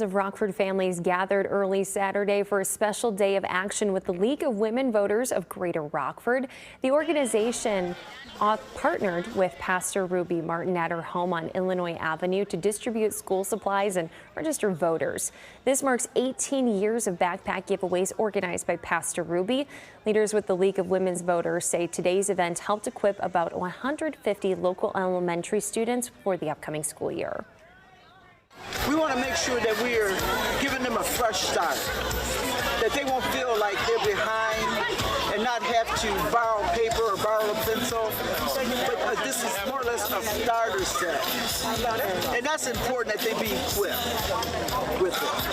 Of Rockford families gathered early Saturday for a special day of action with the League of Women Voters of Greater Rockford. The organization partnered with Pastor Ruby Martin at her home on Illinois Avenue to distribute school supplies and register voters. This marks 18 years of backpack giveaways organized by Pastor Ruby. Leaders with the League of Women's Voters say today's event helped equip about 150 local elementary students for the upcoming school year. We want to make sure that we are giving them a fresh start, that they won't feel like they're behind and not have to borrow paper or borrow a pencil. But this is more or less a starter set. And that's important that they be equipped with it.